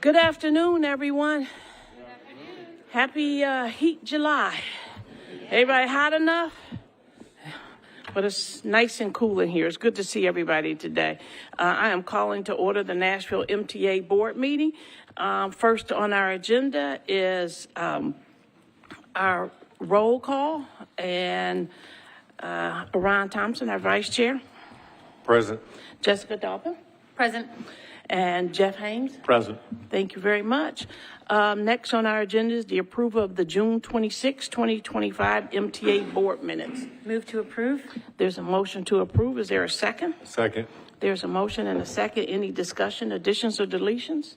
Good afternoon, everyone. Happy heat July. Everybody hot enough? But it's nice and cool in here. It's good to see everybody today. I am calling to order the Nashville MTA board meeting. First on our agenda is our roll call, and Ron Thompson, our vice chair. Present. Jessica Dalpin. Present. And Jeff Haynes. Present. Thank you very much. Next on our agenda is the approval of the June 26, 2025 MTA board minutes. Move to approve. There's a motion to approve. Is there a second? Second. There's a motion and a second. Any discussion, additions, or deletions?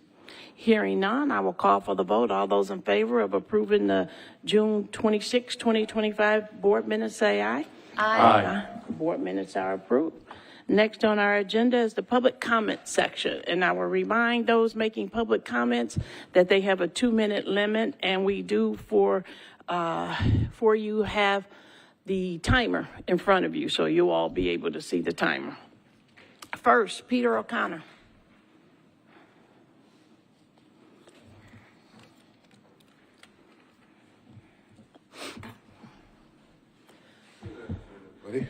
Hearing none, I will call for the vote. All those in favor of approving the June 26, 2025 board minutes, say aye. Aye. Board minutes are approved. Next on our agenda is the public comment section, and I will remind those making public comments that they have a 2-minute limit, and we do for you have the timer in front of you, so you'll all be able to see the timer. First, Peter O'Connor. Buddy?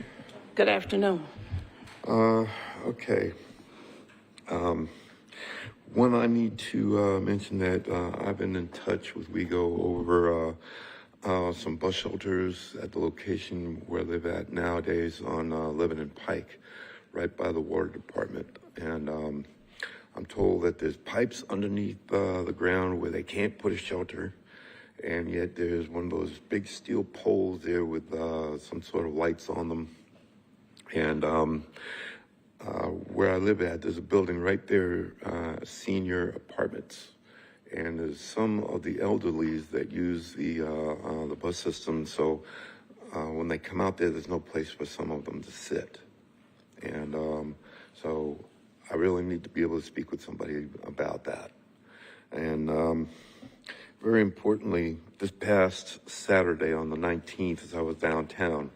Good afternoon. Okay. One, I need to mention that I've been in touch with WeGo over some bus shelters at the location where I live at nowadays on Lebanon Pike, right by the water department. And I'm told that there's pipes underneath the ground where they can't put a shelter. And yet there's one of those big steel poles there with some sort of lights on them. And where I live at, there's a building right there, senior apartments. And there's some of the elderlies that use the bus system. So when they come out there, there's no place for some of them to sit. And so I really need to be able to speak with somebody about that. And very importantly, this past Saturday on the 19th, as I was downtown,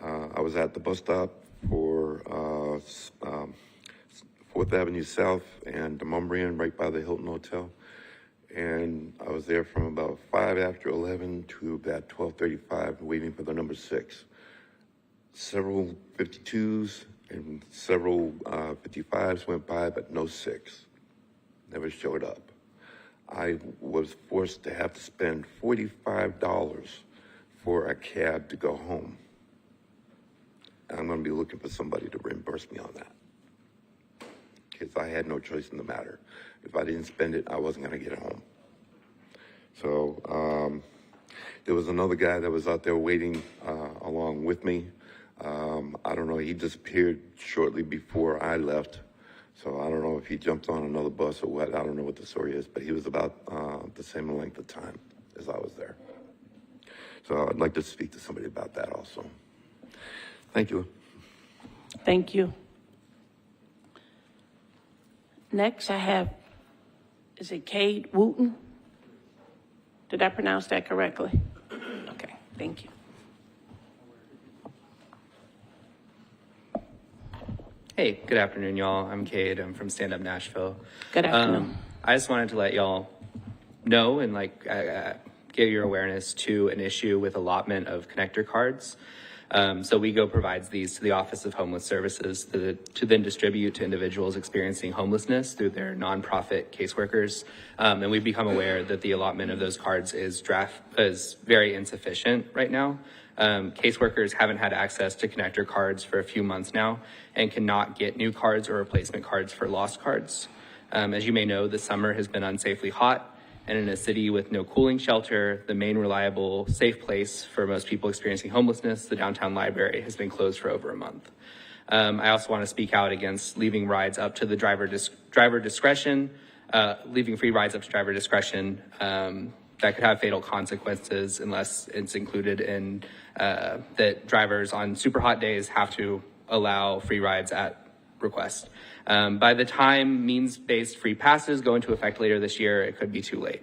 I was at the bus stop for 4th Avenue South and Demonbreun, right by the Hilton Hotel. And I was there from about 5 after 11 to about 12:35, waiting for the number 6. Several 52s and several 55s went by, but no 6. Never showed up. I was forced to have to spend $45 for a cab to go home. I'm going to be looking for somebody to reimburse me on that, because I had no choice in the matter. If I didn't spend it, I wasn't going to get home. So there was another guy that was out there waiting along with me. I don't know, he disappeared shortly before I left. So I don't know if he jumped on another bus or what. I don't know what the story is, but he was about the same length of time as I was there. So I'd like to speak to somebody about that also. Thank you. Thank you. Next, I have, is it Cade Wooten? Did I pronounce that correctly? Okay, thank you. Hey, good afternoon, y'all. I'm Cade. I'm from Stand Up Nashville. Good afternoon. I just wanted to let y'all know and get your awareness to an issue with allotment of connector cards. So WeGo provides these to the Office of Homeless Services to then distribute to individuals experiencing homelessness through their nonprofit caseworkers. And we've become aware that the allotment of those cards is very insufficient right now. Caseworkers haven't had access to connector cards for a few months now and cannot get new cards or replacement cards for lost cards. As you may know, the summer has been unsafely hot, and in a city with no cooling shelter, the main reliable, safe place for most people experiencing homelessness, the downtown library, has been closed for over a month. I also want to speak out against leaving rides up to the driver discretion, leaving free rides up to driver discretion that could have fatal consequences unless it's included in that drivers on super hot days have to allow free rides at request. By the time means-based free passes go into effect later this year, it could be too late.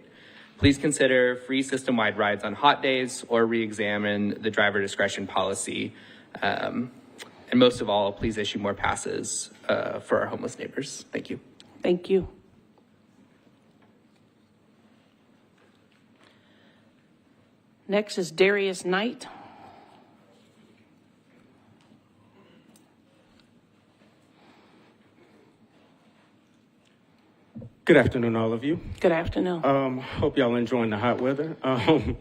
Please consider free system-wide rides on hot days or re-examine the driver discretion policy. And most of all, please issue more passes for our homeless neighbors. Thank you. Thank you. Next is Darius Knight. Good afternoon, all of you. Good afternoon. Hope y'all enjoying the hot weather. I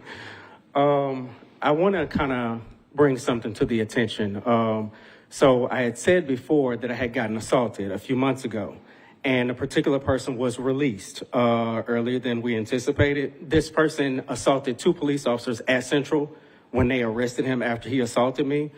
want to kind of bring something to the attention. So I had said before that I had gotten assaulted a few months ago, and a particular person was released earlier than we anticipated. This person assaulted 2 police officers at Central when they arrested him after he assaulted me.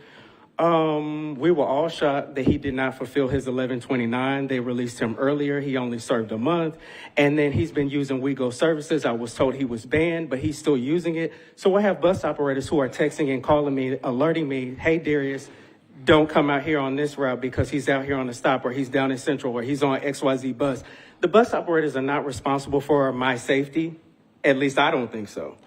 We were all shocked that he did not fulfill his 1129. They released him earlier. He only served a month. And then he's been using WeGo services. I was told he was banned, but he's still using it. So I have bus operators who are texting and calling me, alerting me, hey, Darius, don't come out here on this route because he's out here on the stop, or he's down in Central, or he's on XYZ bus. The bus operators are not responsible for my safety. At least I don't think so.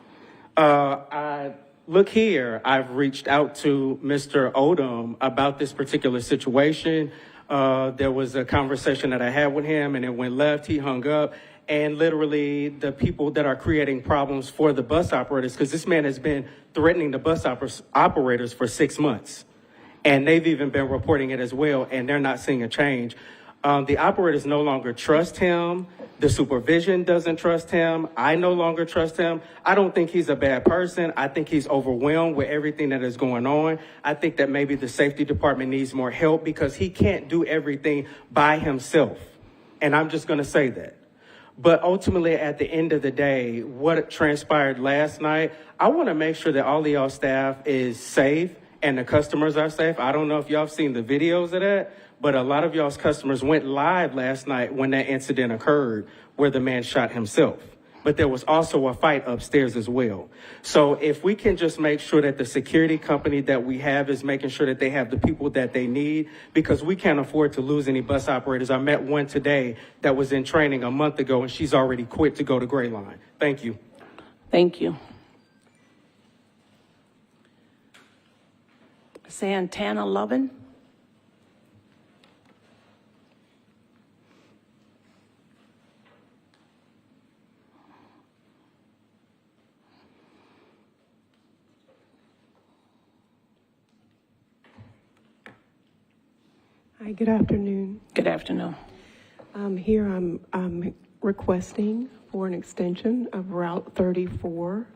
Look here, I've reached out to Mr. Odom about this particular situation. There was a conversation that I had with him, and it went left. He hung up. And literally the people that are creating problems for the bus operators, because this man has been threatening the bus operators for 6 months. And they've even been reporting it as well, and they're not seeing a change. The operators no longer trust him. The supervision doesn't trust him. I no longer trust him. I don't think he's a bad person. I think he's overwhelmed with everything that is going on. I think that maybe the safety department needs more help because he can't do everything by himself. And I'm just going to say that. But ultimately, at the end of the day, what transpired last night, I want to make sure that all of y'all staff is safe and the customers are safe. I don't know if y'all have seen the videos of that, but a lot of y'all's customers went live last night when that incident occurred where the man shot himself. But there was also a fight upstairs as well. So if we can just make sure that the security company that we have is making sure that they have the people that they need, because we can't afford to lose any bus operators. I met one today that was in training a month ago, and she's already quit to go to Gray Line. Thank you. Thank you. Santana Lovin. Hi, good afternoon. Good afternoon. Here I'm requesting for an extension of Route 34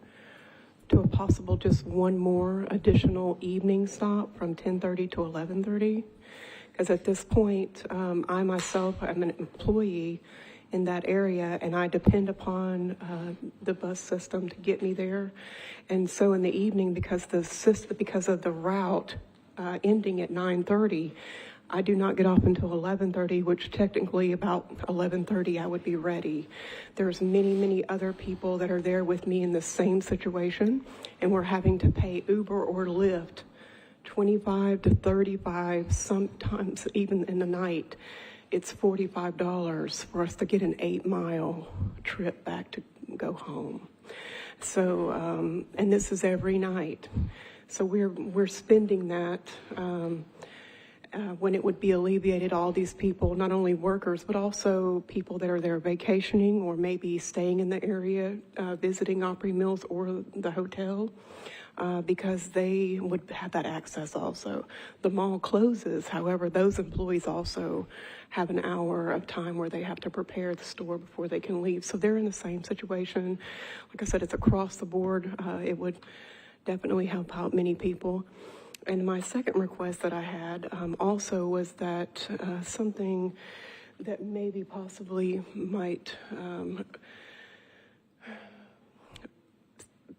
to a possible just one more additional evening stop from 10:30 to 11:30. Because at this point, I myself am an employee in that area, and I depend upon the bus system to get me there. And so in the evening, because of the route ending at 9:30, I do not get off until 11:30, which technically about 11:30 I would be ready. There's many other people that are there with me in the same situation, and we're having to pay Uber or Lyft $25 to $35, sometimes even in the night. It's $45 for us to get an 8-mile trip back to go home. So, and this is every night. So we're spending that when it would be alleviated, all these people, not only workers, but also people that are there vacationing or maybe staying in the area, visiting Opry Mills or the hotel, because they would have that access also. The mall closes, however, those employees also have an hour of time where they have to prepare the store before they can leave. So they're in the same situation. Like I said, it's across the board. It would definitely help out many people. And my second request that I had also was that something that maybe possibly might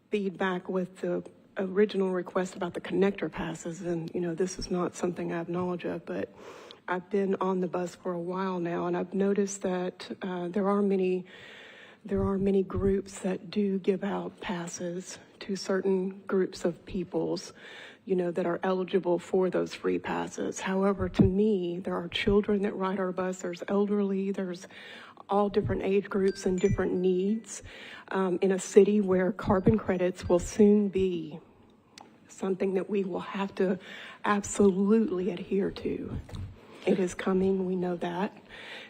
feed back with the original request about the connector passes. And, you know, this is not something I have knowledge of, but I've been on the bus for a while now, and I've noticed that there are many groups that do give out passes to certain groups of peoples, you know, that are eligible for those free passes. However, to me, there are children that ride our bus, there's elderly, there's all different age groups and different needs in a city where carbon credits will soon be something that we will have to absolutely adhere to. It is coming, we know that.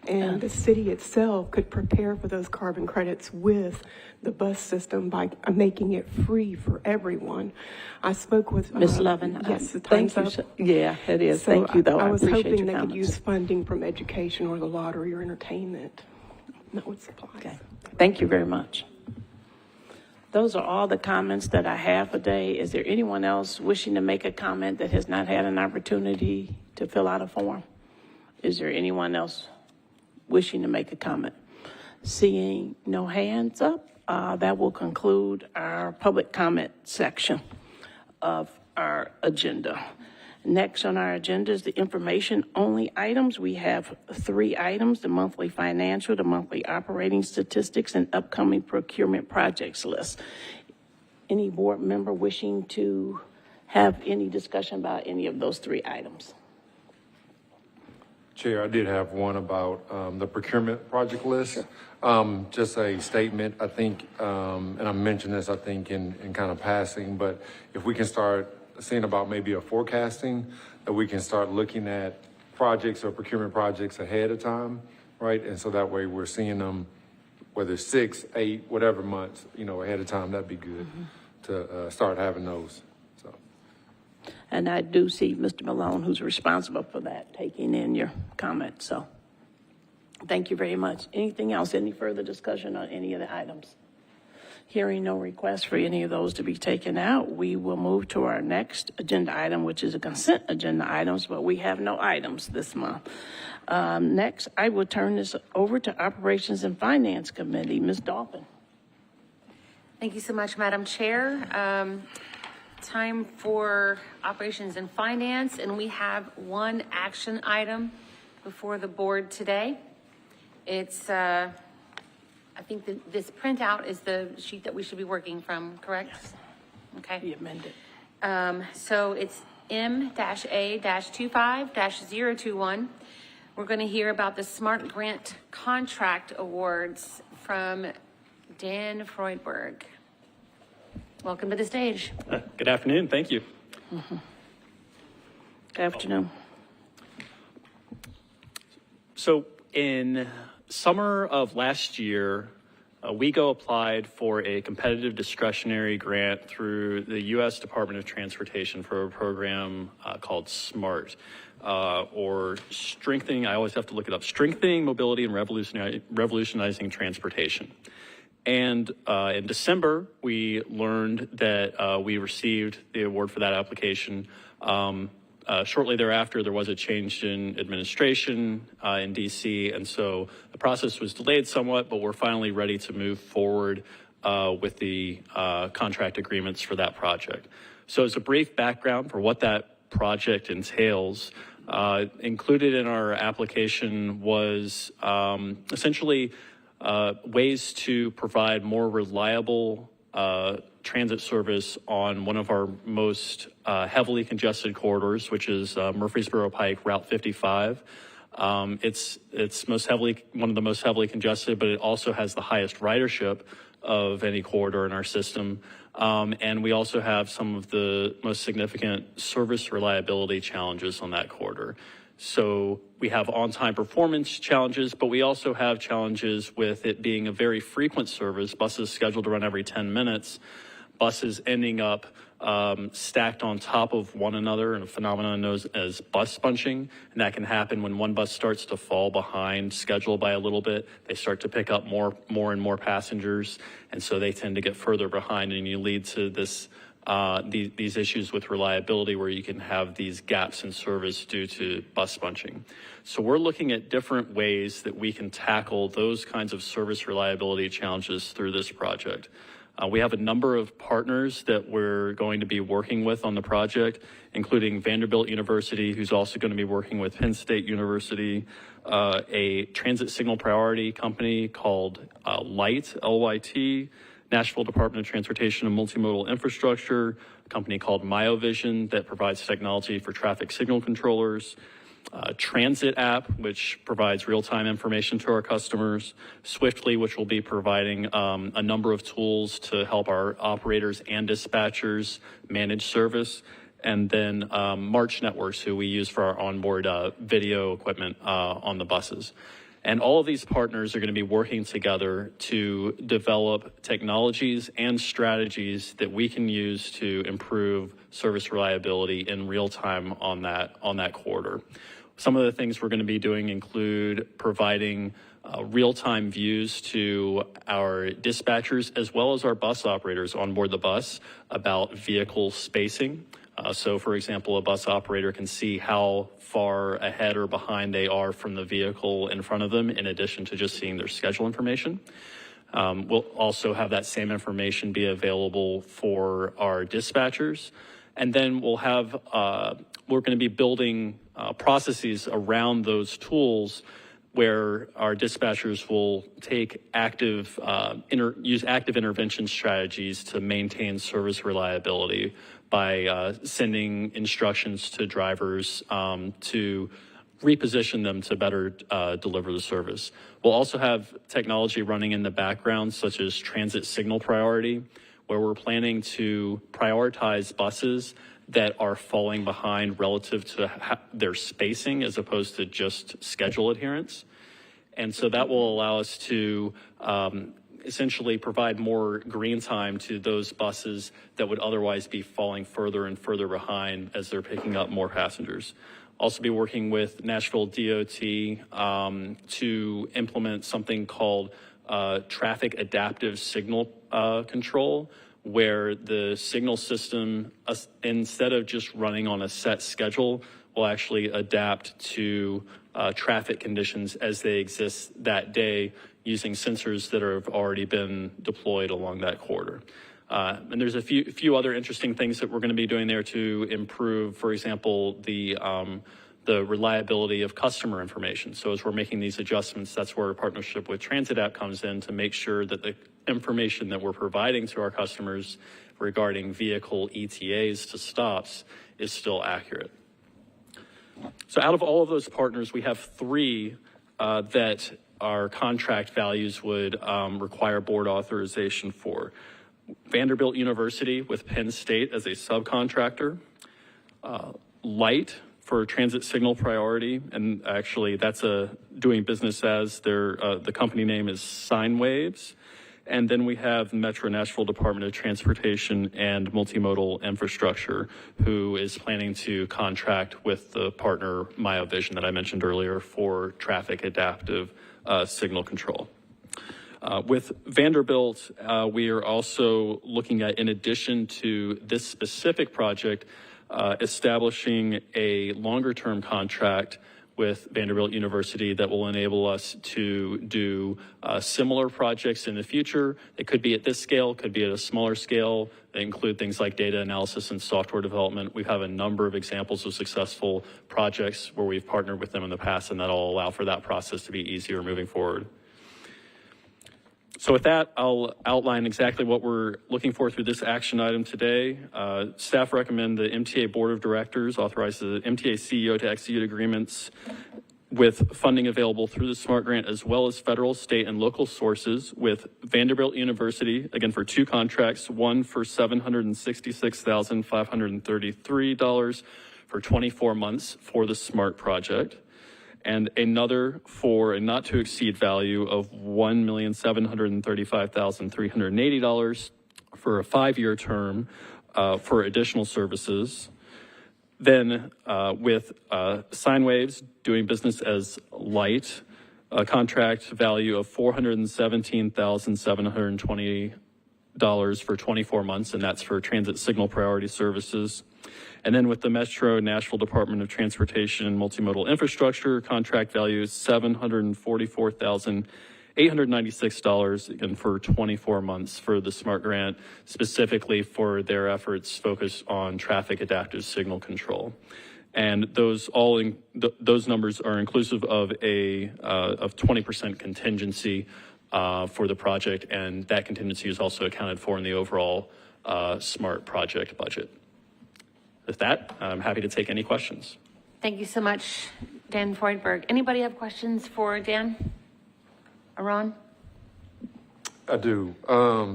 And the city itself could prepare for those carbon credits with the bus system by making it free for everyone. I spoke with Ms. Lovin. Yes, the Thank time's you. up. Yeah, it is. So Thank you, though. I was appreciate hoping your they could comments. use funding from education or the lottery or entertainment, not with supplies. Okay. Thank you very much. Those are all the comments that I have today. Is there anyone else wishing to make a comment that has not had an opportunity to fill out a form? Is there anyone else wishing to make a comment? Seeing no hands up, that will conclude our public comment section of our agenda. Next on our agenda is the information-only items. We have 3 items: the monthly financial, the monthly operating statistics, and upcoming procurement projects list. Any board member wishing to have any discussion about any of those 3 items? Chair, I did have one about the procurement project list. Just a statement, I think, and I mentioned this, I think, in kind of passing, but if we can start seeing about maybe a forecasting, that we can start looking at projects or procurement projects ahead of time, right? And so that way we're seeing them, whether it's 6, 8, whatever months, ahead of time, that'd be good to start having those. So. And I do see Mr. Malone, who's responsible for that, taking in your comments. So thank you very much. Anything else? Any further discussion on any of the items? Hearing no request for any of those to be taken out, we will move to our next agenda item, which is a consent agenda items, but we have no items this month. Next, I will turn this over to Operations and Finance Committee. Ms. Dolphin. Thank you so much, Madam Chair. Time for Operations and Finance, and we have one action item before the board today. It's, I think that this printout is the sheet that we should be working from, correct? Yes. Okay. Be amended. So it's M-A-25-021. We're going to hear about the Smart Grant Contract Awards from Dan Freudberg. Welcome to the stage. Good afternoon. Thank you. Good afternoon. So in summer of last year, WEGO applied for a competitive discretionary grant through the U.S. Department of Transportation for a program called SMART, or strengthening, I always have to look it up, strengthening mobility and revolutionizing transportation. And in December, we learned that we received the award for that application. Shortly thereafter, there was a change in administration in DC, and so the process was delayed somewhat, but we're finally ready to move forward with the contract agreements for that project. So as a brief background for what that project entails, included in our application was essentially ways to provide more reliable transit service on one of our most heavily congested corridors, which is Murfreesboro Pike, Route 55. It's one of the most heavily congested, but it also has the highest ridership of any corridor in our system. And we also have some of the most significant service reliability challenges on that corridor. So we have on-time performance challenges, but we also have challenges with it being a very frequent service, buses scheduled to run every 10 minutes, buses ending up stacked on top of one another in a phenomenon known as bus bunching. And that can happen when one bus starts to fall behind schedule by a little bit. They start to pick up more and more passengers, and so they tend to get further behind, and you lead to this these issues with reliability where you can have these gaps in service due to bus bunching. So we're looking at different ways that we can tackle those kinds of service reliability challenges through this project. We have a number of partners that we're going to be working with on the project, including Vanderbilt University, who's also going to be working with Penn State University, a transit signal priority company called LYT, L-Y-T, Nashville Department of Transportation and Multimodal Infrastructure, a company called MyoVision that provides technology for traffic signal controllers, Transit app, which provides real-time information to our customers, Swiftly, which will be providing a number of tools to help our operators and dispatchers manage service, and then March Networks, who we use for our onboard video equipment on the buses. And all of these partners are going to be working together to develop technologies and strategies that we can use to improve service reliability in real time on that corridor. Some of the things we're going to be doing include providing real-time views to our dispatchers as well as our bus operators on board the bus about vehicle spacing. So for example, a bus operator can see how far ahead or behind they are from the vehicle in front of them, in addition to just seeing their schedule information. We'll also have that same information be available for our dispatchers. And then we'll have, we're going to be building processes around those tools where our dispatchers will take use active intervention strategies to maintain service reliability by sending instructions to drivers to reposition them to better deliver the service. We'll also have technology running in the background, such as transit signal priority, where we're planning to prioritize buses that are falling behind relative to their spacing as opposed to just schedule adherence. And so that will allow us to essentially provide more green time to those buses that would otherwise be falling further and further behind as they're picking up more passengers. Also be working with Nashville DOT to implement something called traffic adaptive signal control, where the signal system, instead of just running on a set schedule, will actually adapt to traffic conditions as they exist that day using sensors that have already been deployed along that corridor. And there's a few other interesting things that we're going to be doing there to improve, for example, the reliability of customer information. So as we're making these adjustments, that's where our partnership with Transit App comes in to make sure that the information that we're providing to our customers regarding vehicle ETAs to stops is still accurate. So out of all of those partners, we have three that our contract values would require board authorization for. Vanderbilt University with Penn State as a subcontractor, Light for transit signal priority, and actually that's doing business as the company name is Sine Waves. And then we have Metro Nashville Department of Transportation and Multimodal Infrastructure, who is planning to contract with the partner MyoVision that I mentioned earlier for traffic adaptive signal control. With Vanderbilt, we are also looking at, in addition to this specific project, establishing a longer-term contract with Vanderbilt University that will enable us to do similar projects in the future. It could be at this scale, could be at a smaller scale. They include things like data analysis and software development. We have a number of examples of successful projects where we've partnered with them in the past, and that'll allow for that process to be easier moving forward. So with that, I'll outline exactly what we're looking for through this action item today. Staff recommend the MTA Board of Directors authorize the MTA CEO to execute agreements with funding available through the SMART grant, as well as federal, state, and local sources with Vanderbilt University, again for two contracts, one for $766,533 for 24 months for the SMART project, and another for a not to exceed value of $1,735,380 for a 5-year term for additional services. Then with Sine Waves doing business as Light, a contract value of $417,720 for 24 months, and that's for transit signal priority services. And then with the Metro Nashville Department of Transportation and Multimodal Infrastructure, contract value is $744,896, again for 24 months for the SMART grant, specifically for their efforts focused on traffic adaptive signal control. And those those numbers are inclusive of a 20% contingency for the project, and that contingency is also accounted for in the overall SMART project budget. With that, I'm happy to take any questions. Thank you so much, Dan Freudberg. Anybody have questions for Dan? Aron? I do.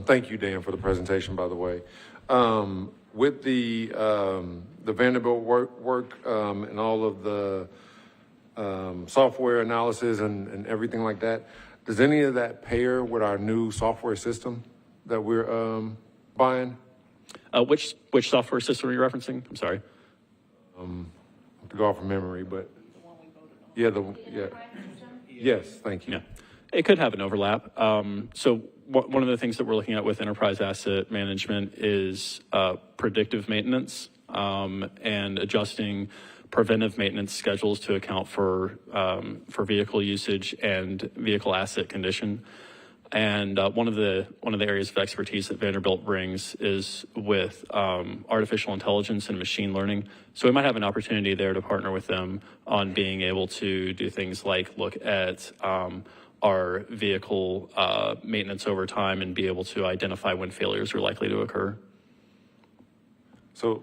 Thank you, Dan, for the presentation, by the way. With the the Vanderbilt work and all of the software analysis and everything like that, does any of that pair with our new software system that we're buying? Which software system are you referencing? I'm sorry. To go off from memory, but yes, thank you. Yeah, it could have an overlap. So one of the things that we're looking at with enterprise asset management is predictive maintenance and adjusting preventive maintenance schedules to account for vehicle usage and vehicle asset condition. And one of the areas of expertise that Vanderbilt brings is with artificial intelligence and machine learning. So we might have an opportunity there to partner with them on being able to do things like look at our vehicle maintenance over time and be able to identify when failures are likely to occur. So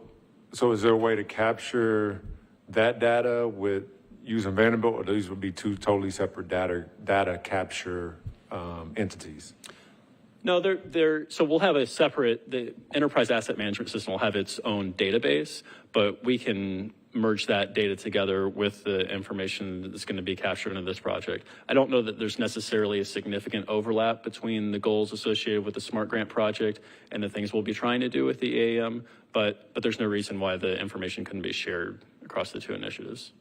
is there a way to capture that data with using Vanderbilt, or these would be two totally separate data capture entities? No, so we'll have a separate, the enterprise asset management system will have its own database, but we can merge that data together with the information that's going to be captured into this project. I don't know that there's necessarily a significant overlap between the goals associated with the SMART grant project and the things we'll be trying to do with the AAM, but there's no reason why the information couldn't be shared across the two initiatives.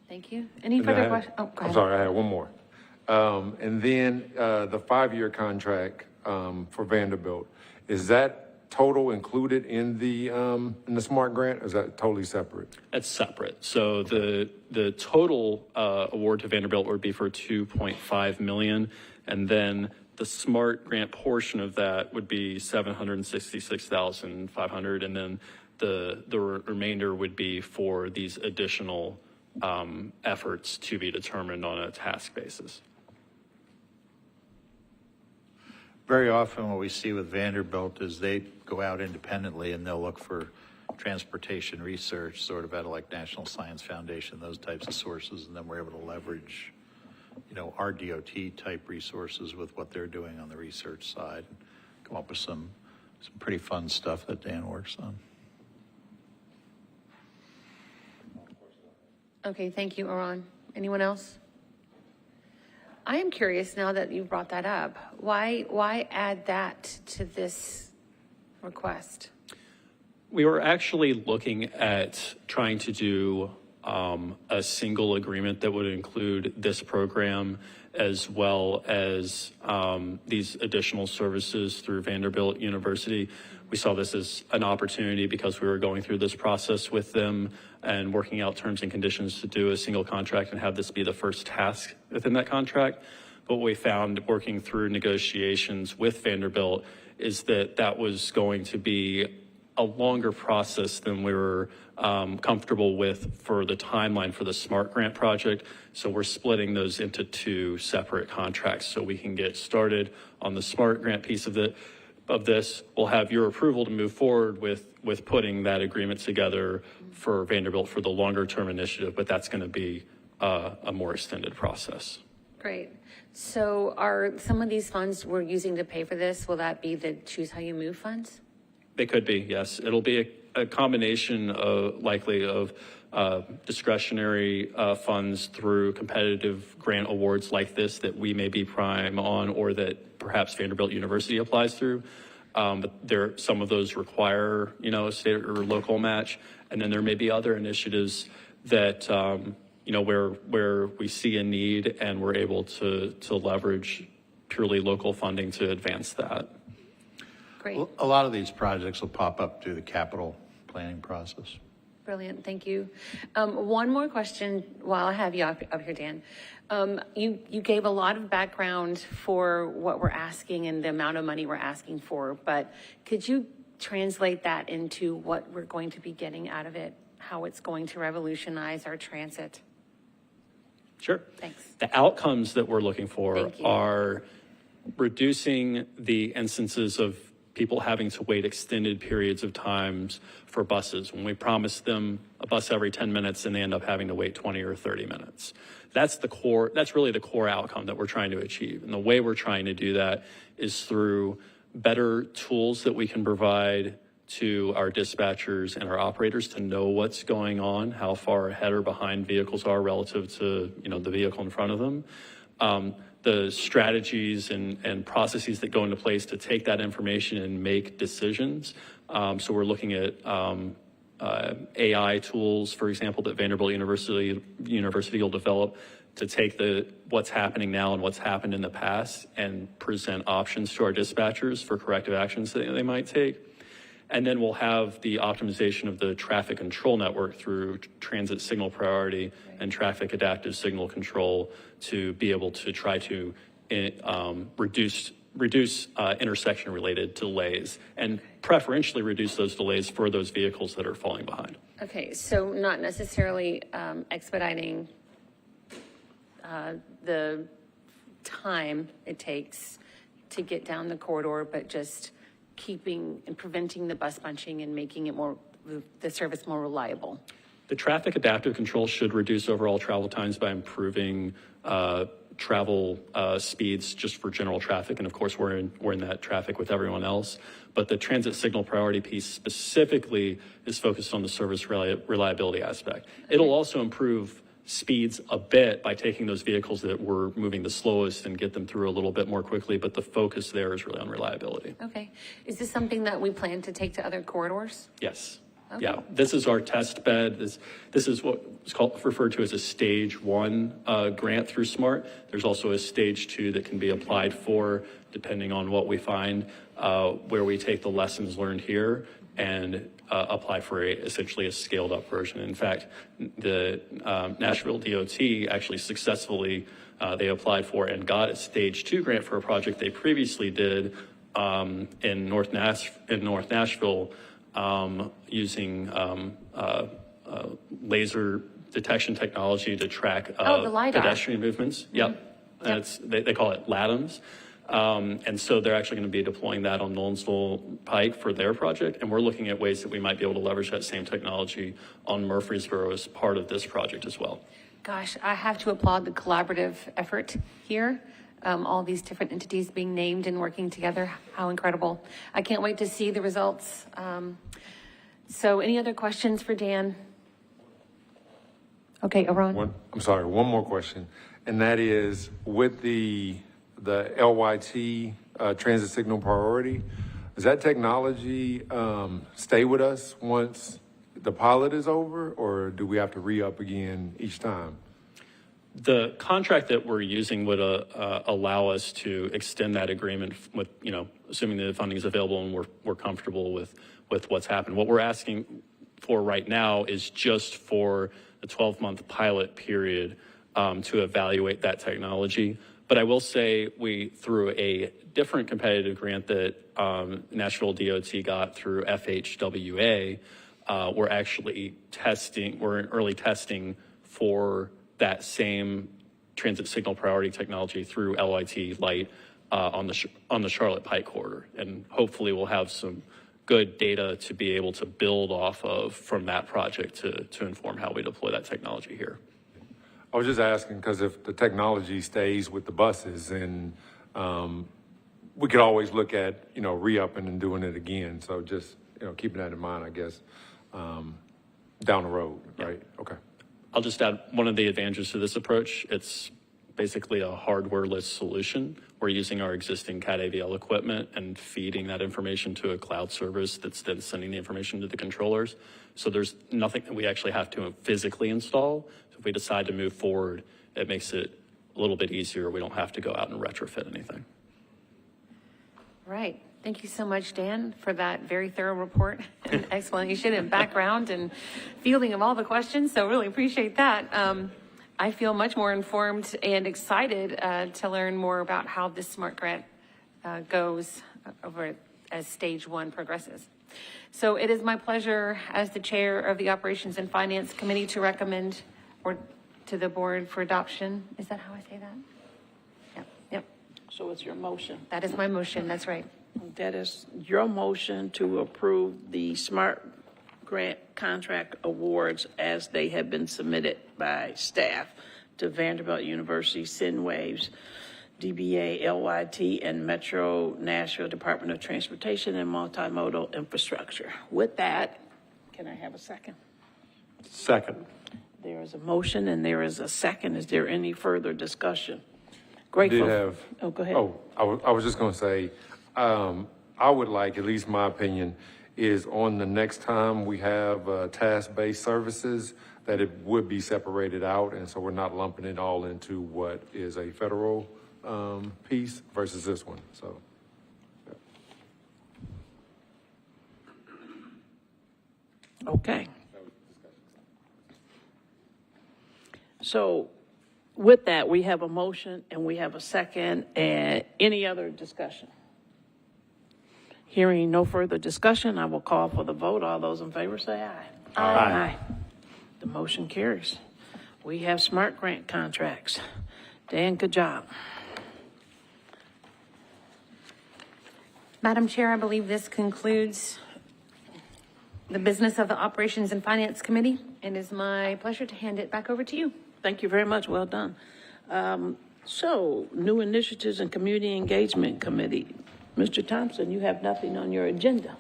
Thank you. Any further questions? Oh, go ahead. I'm sorry, I had one more. And then the 5-year contract for Vanderbilt, is that total included in the SMART grant, or is that totally separate? That's separate. So the total award to Vanderbilt would be for $2.5 million, and then the SMART grant portion of that would be $766,500, and then the remainder would be for these additional efforts to be determined on a task basis. Very often what we see with Vanderbilt is they go out independently and they'll look for transportation research, sort of out of like National Science Foundation, those types of sources, and then we're able to leverage, our DOT type resources with what they're doing on the research side, and come up with some pretty fun stuff that Dan works on. Okay, thank you, Oran. Anyone else? I am curious now that you brought that up. Why add that to this request? We were actually looking at trying to do a single agreement that would include this program as well as these additional services through Vanderbilt University. We saw this as an opportunity because we were going through this process with them and working out terms and conditions to do a single contract and have this be the first task within that contract. But what we found working through negotiations with Vanderbilt is that that was going to be a longer process than we were comfortable with for the timeline for the SMART grant project. So we're splitting those into two separate contracts so we can get started on the SMART grant piece of this. We'll have your approval to move forward with putting that agreement together for Vanderbilt for the longer term initiative, but that's going to be a more extended process. Great. So are some of these funds we're using to pay for this, will that be the Choose How You Move funds? They could be, yes. It'll be a combination likely of discretionary funds through competitive grant awards like this that we may be prime on, or that perhaps Vanderbilt University applies through. But some of those require, a state or local match. And then there may be other initiatives that, where we see a need and we're able to leverage purely local funding to advance that. Great. Well, a lot of these projects will pop up through the capital planning process. Brilliant. Thank you. One more question while I have you up here, Dan. You gave a lot of background for what we're asking and the amount of money we're asking for, but could you translate that into what we're going to be getting out of it, how it's going to revolutionize our transit? Sure. Thanks. The outcomes that we're looking for are reducing the instances of people having to wait extended periods of times for buses. When we promise them a bus every 10 minutes and they end up having to wait 20 or 30 minutes. That's really the core outcome that we're trying to achieve. And the way we're trying to do that is through better tools that we can provide to our dispatchers and our operators to know what's going on, how far ahead or behind vehicles are relative to, the vehicle in front of them. The strategies and processes that go into place to take that information and make decisions. So we're looking at AI tools, for example, that Vanderbilt University will develop to take what's happening now and what's happened in the past and present options to our dispatchers for corrective actions that they might take. And then we'll have the optimization of the traffic control network through transit signal priority and traffic adaptive signal control to be able to try to reduce intersection-related delays and preferentially reduce those delays for those vehicles that are falling behind. Okay, so not necessarily expediting the time it takes to get down the corridor, but just keeping and preventing the bus bunching and making it the service more reliable. The traffic adaptive control should reduce overall travel times by improving travel speeds just for general traffic. And of course, we're in that traffic with everyone else. But the transit signal priority piece specifically is focused on the service reliability aspect. It'll also improve speeds a bit by taking those vehicles that were moving the slowest and get them through a little bit more quickly, but the focus there is really on reliability. Okay. Is this something that we plan to take to other corridors? Yes. Okay. Yeah, this is our test bed. This is what is referred to as a stage 1 grant through SMART. There's also a stage 2 that can be applied for depending on what we find, where we take the lessons learned here and apply for essentially a scaled up version. In fact, the Nashville DOT actually successfully, they applied for and got a stage 2 grant for a project they previously did in North Nashville using laser detection technology to track the LiDAR. pedestrian movements. Yep. They call it LADAMs. And so they're actually going to be deploying that on Nolensville Pike for their project. And we're looking at ways that we might be able to leverage that same technology on Murfreesboro as part of this project as well. Gosh, I have to applaud the collaborative effort here. All these different entities being named and working together. How incredible. I can't wait to see the results. So any other questions for Dan? Okay, Aaron. One more question. And that is with the LYT transit signal priority, does that technology stay with us once the pilot is over, or do we have to re-up again each time? The contract that we're using would allow us to extend that agreement with, assuming the funding is available and we're comfortable with what's happened. What we're asking for right now is just for the 12-month pilot period to evaluate that technology. But I will say through a different competitive grant that Nashville DOT got through FHWA, we're actually we're in early testing for that same transit signal priority technology through LIT Light on the Charlotte Pike corridor. And hopefully we'll have some good data to be able to build off of from that project to inform how we deploy that technology here. I was just asking because if the technology stays with the buses, and we could always look at, re-upping and doing it again. So just, keeping that in mind, I guess, down the road, right? Okay. I'll just add one of the advantages to this approach. It's basically a hardware-less solution. We're using our existing CAT-AVL equipment and feeding that information to a cloud service that's then sending the information to the controllers. So there's nothing that we actually have to physically install. So if we decide to move forward, it makes it a little bit easier. We don't have to go out and retrofit anything. Right. Thank you so much, Dan, for that very thorough report and explanation and background and fielding of all the questions. So really appreciate that. I feel much more informed and excited to learn more about how this SMART grant goes over as stage 1 progresses. So it is my pleasure as the chair of the Operations and Finance Committee to recommend to the board for adoption. Is that how I say that? Yep. So it's your motion. That is my motion. That's right. That is your motion to approve the SMART grant contract awards as they have been submitted by staff to Vanderbilt University SendWaves DBA LYT, and Metro Nashville Department of Transportation and Multimodal Infrastructure. With that, can I have a second? Second. There is a motion and there is a second. Is there any further discussion? Grateful. Did have. Oh, go ahead. Oh, I was just going to say, I would like, at least my opinion, is on the next time we have task-based services, that it would be separated out, and so we're not lumping it all into what is a federal piece versus this one. So. Yeah. Okay. So with that, we have a motion and we have a second, and any other discussion? Hearing no further discussion, I will call for the vote. All those in favor say aye. Aye. The motion carries. We have smart grant contracts. Dan, good job. Madam Chair, I believe this concludes the business of the Operations and Finance Committee. It is my pleasure to hand it back over to you. Thank you very much. Well done. So, New Initiatives and Community Engagement Committee. Mr. Thompson, you have nothing on your agenda.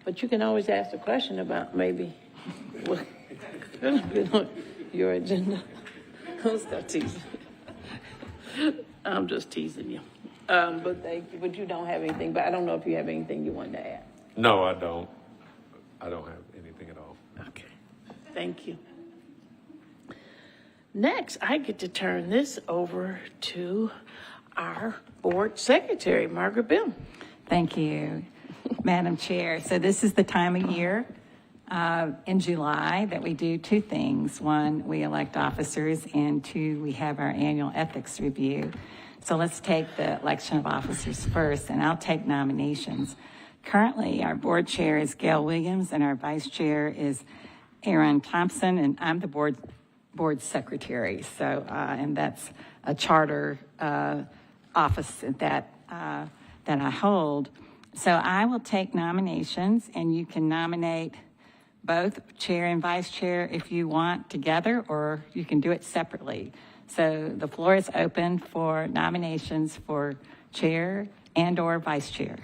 But you can always ask a question about maybe what could have been on your agenda. I'll stop teasing. I'm just teasing you. But thank you. But you don't have anything. But I don't know if you have anything you wanted to add. No, I don't. I don't have anything at all. Okay. Thank you. Next, I get to turn this over to our board secretary, Margaret Bill. Thank you, Madam Chair. So this is the time of year in July that we do two things. One, we elect officers, and two, we have our annual ethics review. So let's take the election of officers first, and I'll take nominations. Currently, our board chair is Gail Williams, and our vice chair is Aaron Thompson, and I'm the board secretary. So, and that's a charter office that I hold. So I will take nominations, and you can nominate both chair and vice chair if you want together, or you can do it separately. So the floor is open for nominations for chair and or vice chair.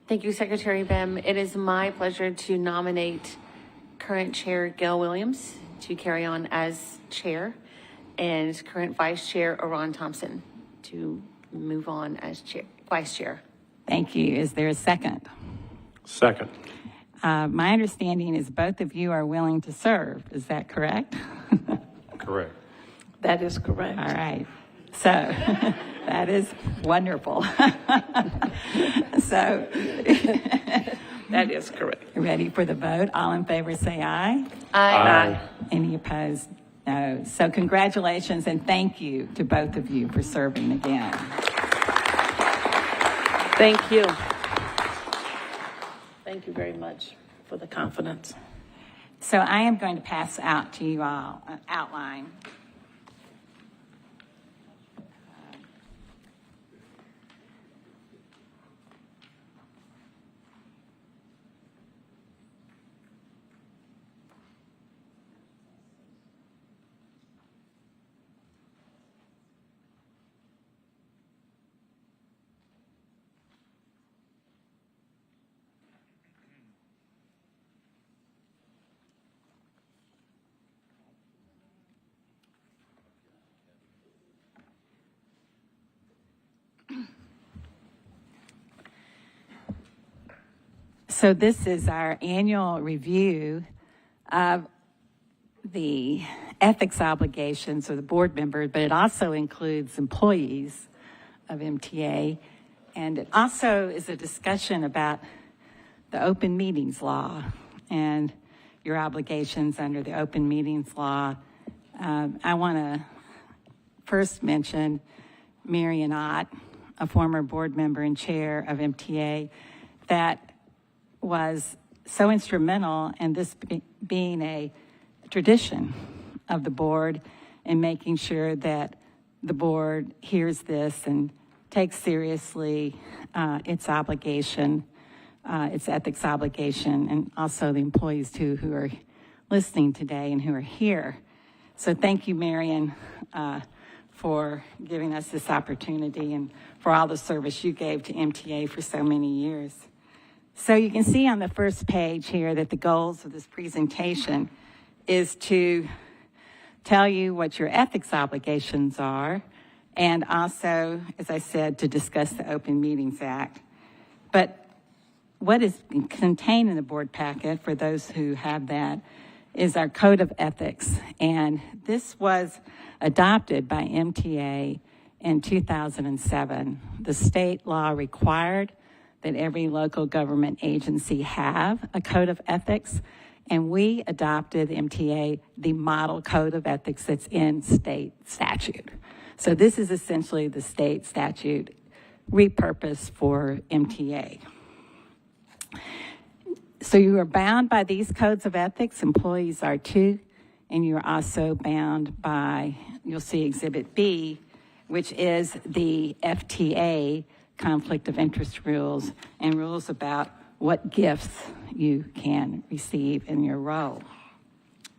Thank you, Secretary Bem. It is my pleasure to nominate current chair Gail Williams to carry on as chair, and current vice chair Aaron Thompson to move on as chair, vice chair. Thank you. Is there a second? Second. My understanding is both of you are willing to serve. Is that correct? Correct. That is correct. All right. So that is wonderful. So That is correct. ready for the vote? All in favor say aye. Aye. Any opposed? No. So congratulations and thank you to both of you for serving again. Thank you. Thank you very much for the confidence. So I am going to pass out to you all an outline. So this is our annual review of the ethics obligations of the board members, but it also includes employees of MTA. And it also is a discussion about the open meetings law and your obligations under the open meetings law. I want to first mention Marion Ott, a former board member and chair of MTA, that was so instrumental in this being a tradition of the board and making sure that the board hears this and takes seriously its obligation, its ethics obligation, and also the employees too who are listening today and who are here. So thank you, Marion, for giving us this opportunity and for all the service you gave to MTA for so many years. So you can see on the first page here that the goals of this presentation is to tell you what your ethics obligations are, and also, as I said, to discuss the Open Meetings Act. But what is contained in the board packet, for those who have that, is our Code of Ethics. And this was adopted by MTA in 2007. The state law required that every local government agency have a Code of Ethics, and we adopted MTA, the model Code of Ethics that's in state statute. So this is essentially the state statute repurposed for MTA. So you are bound by these codes of ethics, employees are too, and you're also bound by, you'll see Exhibit B, which is the FTA conflict of interest rules and rules about what gifts you can receive in your role.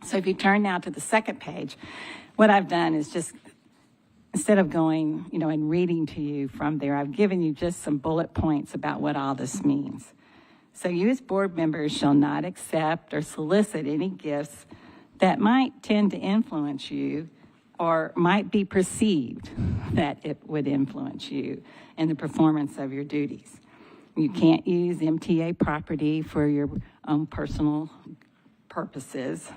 So if you turn now to the second page, what I've done is just, instead of going, and reading to you from there, I've given you just some bullet points about what all this means. So you as board members shall not accept or solicit any gifts that might tend to influence you or might be perceived that it would influence you in the performance of your duties. You can't use MTA property for your own personal purposes,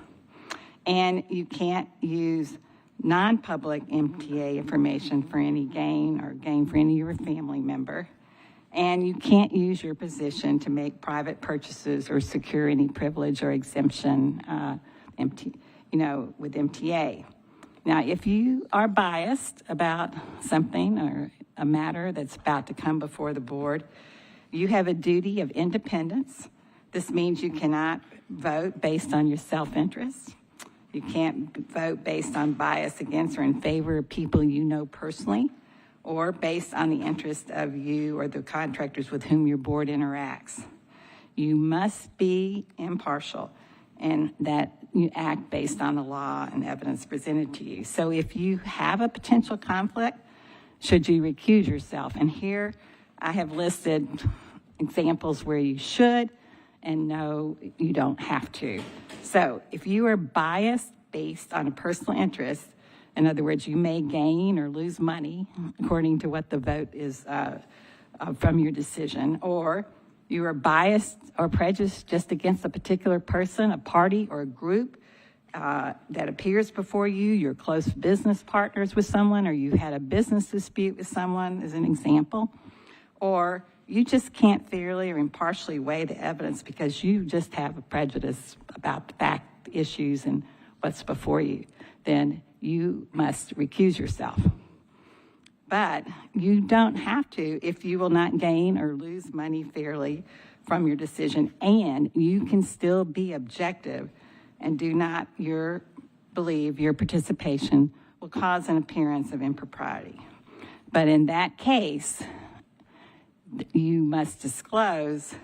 and you can't use non-public MTA information for any gain or gain for any of your family member. And you can't use your position to make private purchases or secure any privilege or exemption with MTA. Now, if you are biased about something or a matter that's about to come before the board, you have a duty of independence. This means you cannot vote based on your self-interest. You can't vote based on bias against or in favor of people you know personally, or based on the interest of you or the contractors with whom your board interacts. You must be impartial and that you act based on the law and evidence presented to you. So if you have a potential conflict, should you recuse yourself? And here I have listed examples where you should and no, you don't have to. So if you are biased based on a personal interest, in other words, you may gain or lose money according to what the vote is from your decision, or you are biased or prejudiced just against a particular person, a party, or a group that appears before you, you're close business partners with someone, or you had a business dispute with someone, as an example, or you just can't fairly or impartially weigh the evidence because you just have a prejudice about the fact issues and what's before you, then you must recuse yourself. But you don't have to if you will not gain or lose money fairly from your decision, and you can still be objective and do not believe your participation will cause an appearance of impropriety. But in that case, you must disclose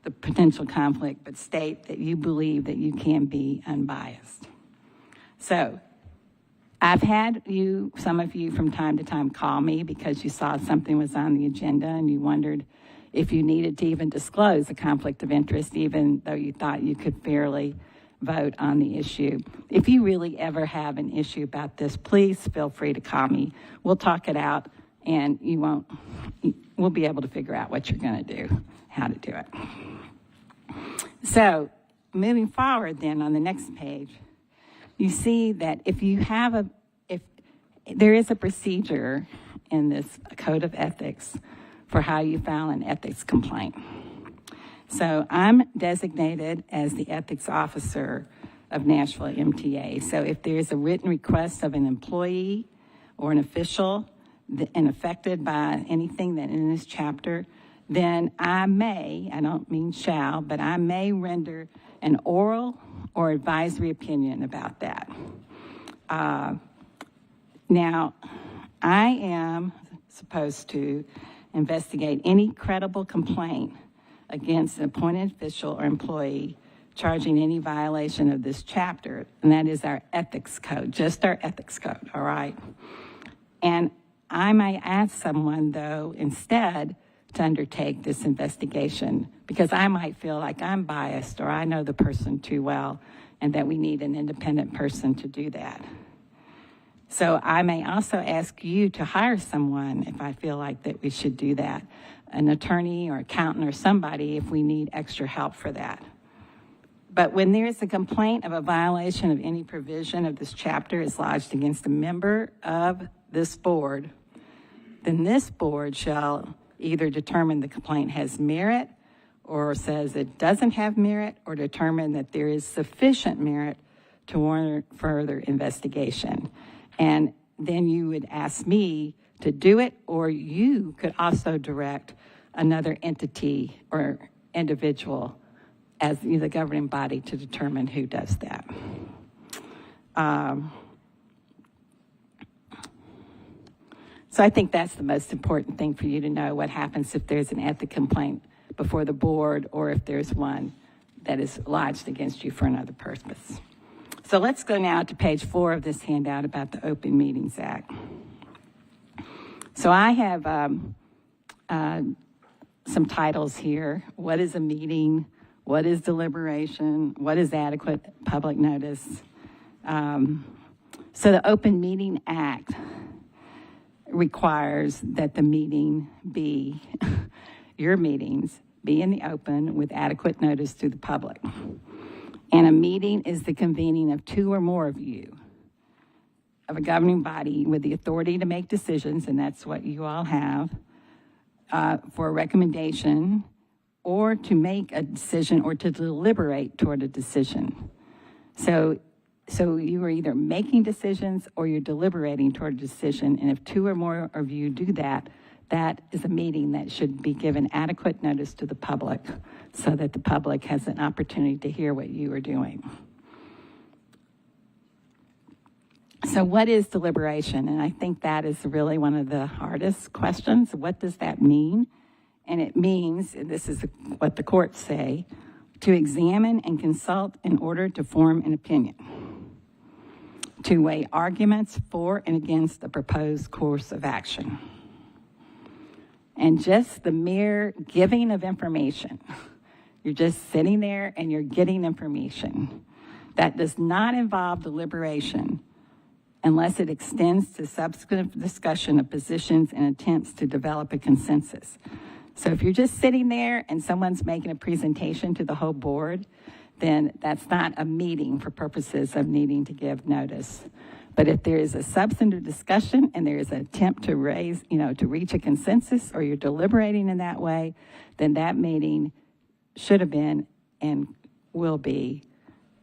the potential conflict, but state that you believe that you can be unbiased. So I've had some of you from time to time call me because you saw something was on the agenda and you wondered if you needed to even disclose a conflict of interest, even though you thought you could fairly vote on the issue. If you really ever have an issue about this, please feel free to call me. We'll talk it out and we'll be able to figure out what you're going to do, how to do it. So moving forward then on the next page, you see that if there is a procedure in this Code of Ethics for how you file an ethics complaint. So I'm designated as the ethics officer of Nashville MTA. So if there's a written request of an employee or an official and affected by anything that in this chapter, then I don't mean shall, but I may render an oral or advisory opinion about that. Now, I am supposed to investigate any credible complaint against an appointed official or employee charging any violation of this chapter, and that is our ethics code, just our ethics code, all right? And I may ask someone, though, instead to undertake this investigation because I might feel like I'm biased or I know the person too well and that we need an independent person to do that. So I may also ask you to hire someone if I feel like that we should do that, an attorney or accountant or somebody if we need extra help for that. But when there is a complaint of a violation of any provision of this chapter is lodged against a member of this board, then this board shall either determine the complaint has merit or says it doesn't have merit or determine that there is sufficient merit to warrant further investigation. And then you would ask me to do it, or you could also direct another entity or individual as the governing body to determine who does that. So I think that's the most important thing for you to know, what happens if there's an ethics complaint before the board or if there's one that is lodged against you for another purpose. So let's go now to page 4 of this handout about the Open Meetings Act. So I have some titles here. What is a meeting? What is deliberation? What is adequate public notice? So the Open Meeting Act requires that the meeting be, your meetings, be in the open with adequate notice to the public. And a meeting is the convening of 2 or more of you, of a governing body with the authority to make decisions, and that's what you all have, for a recommendation, or to make a decision or to deliberate toward a decision. So you are either making decisions or you're deliberating toward a decision, and if 2 or more of you do that, that is a meeting that should be given adequate notice to the public so that the public has an opportunity to hear what you are doing. So what is deliberation? And I think that is really one of the hardest questions. What does that mean? And it means, and this is what the courts say, to examine and consult in order to form an opinion, to weigh arguments for and against a proposed course of action. And just the mere giving of information, you're just sitting there and you're getting information. That does not involve deliberation unless it extends to subsequent discussion of positions and attempts to develop a consensus. So if you're just sitting there and someone's making a presentation to the whole board, then that's not a meeting for purposes of needing to give notice. But if there is a substantive discussion and there is an attempt to raise, to reach a consensus, or you're deliberating in that way, then that meeting should have been and will be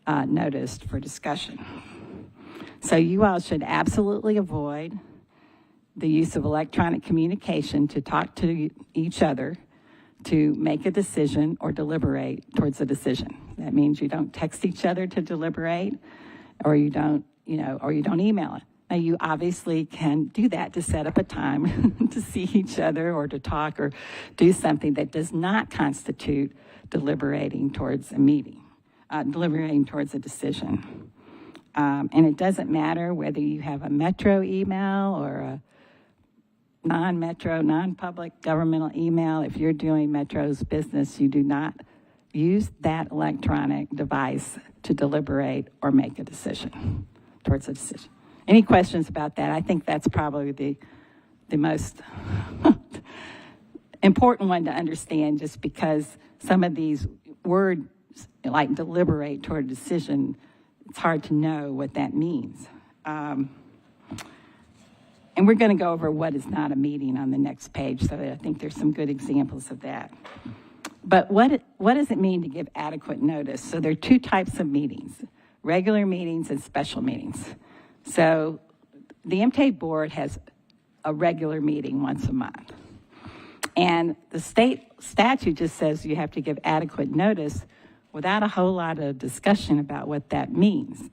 noticed for discussion. So you all should absolutely avoid the use of electronic communication to talk to each other to make a decision or deliberate towards a decision. That means you don't text each other to deliberate, or you don't email it. Now, you obviously can do that to set up a time to see each other or to talk or do something that does not constitute deliberating towards a meeting, deliberating towards a decision. And it doesn't matter whether you have a Metro email or a non-Metro, non-public governmental email. If you're doing Metro's business, you do not use that electronic device to deliberate or make a decision towards a decision. Any questions about that? I think that's probably the most important one to understand, just because some of these words, like deliberate toward a decision, it's hard to know what that means. And we're going to go over what is not a meeting on the next page, so I think there's some good examples of that. But what does it mean to give adequate notice? So there are 2 types of meetings: regular meetings and special meetings. So the MTA board has a regular meeting once a month. And the state statute just says you have to give adequate notice without a whole lot of discussion about what that means,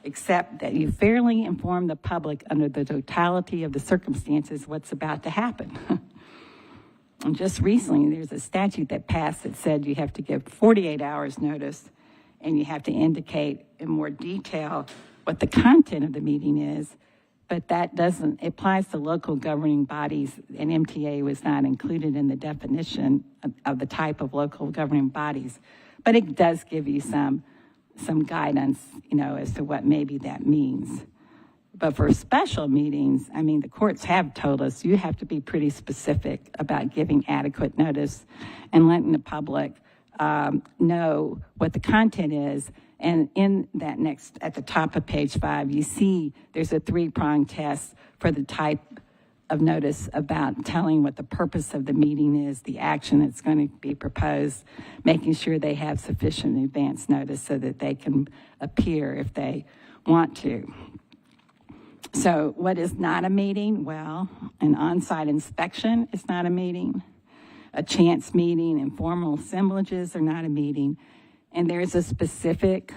except that you fairly inform the public under the totality of the circumstances what's about to happen. And just recently, there's a statute that passed that said you have to give 48 hours notice, and you have to indicate in more detail what the content of the meeting is, but that doesn't, it applies to local governing bodies, and MTA was not included in the definition of the type of local governing bodies. But it does give you some guidance, as to what maybe that means. But for special meetings, I mean, the courts have told us you have to be pretty specific about giving adequate notice and letting the public know what the content is. And in that next, at the top of page 5, you see there's a 3-pronged test for the type of notice about telling what the purpose of the meeting is, the action that's going to be proposed, making sure they have sufficient advance notice so that they can appear if they want to. So what is not a meeting? Well, an on-site inspection is not a meeting. A chance meeting, informal assemblages are not a meeting. And there's a specific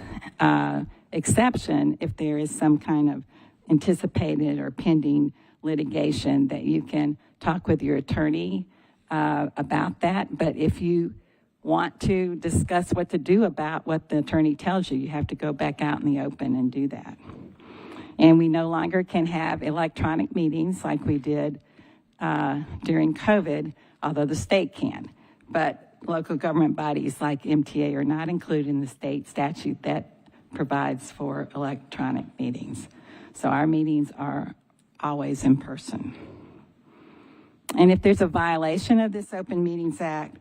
exception if there is some kind of anticipated or pending litigation that you can talk with your attorney about that. But if you want to discuss what to do about what the attorney tells you, you have to go back out in the open and do that. And we no longer can have electronic meetings like we did during COVID, although the state can. But local government bodies like MTA are not included in the state statute that provides for electronic meetings. So our meetings are always in person. And if there's a violation of this Open Meetings Act,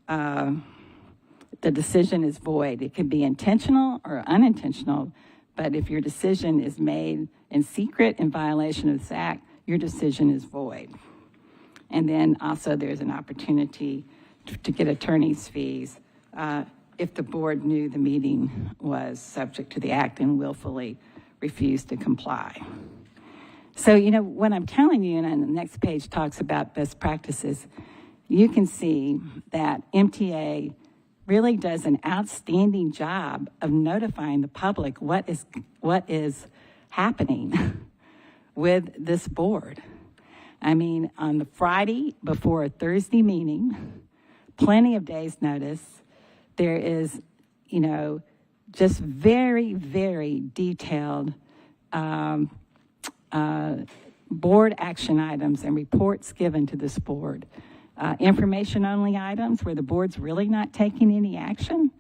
the decision is void. It can be intentional or unintentional, but if your decision is made in secret in violation of this act, your decision is void. And then also there's an opportunity to get attorney's fees if the board knew the meeting was subject to the act and willfully refused to comply. So, what I'm telling you, and the next page talks about best practices, you can see that MTA really does an outstanding job of notifying the public what is happening with this board. I mean, on the Friday before a Thursday meeting, plenty of days' notice, there is, just very, very detailed board action items and reports given to this board. Information-only items where the board's really not taking any action,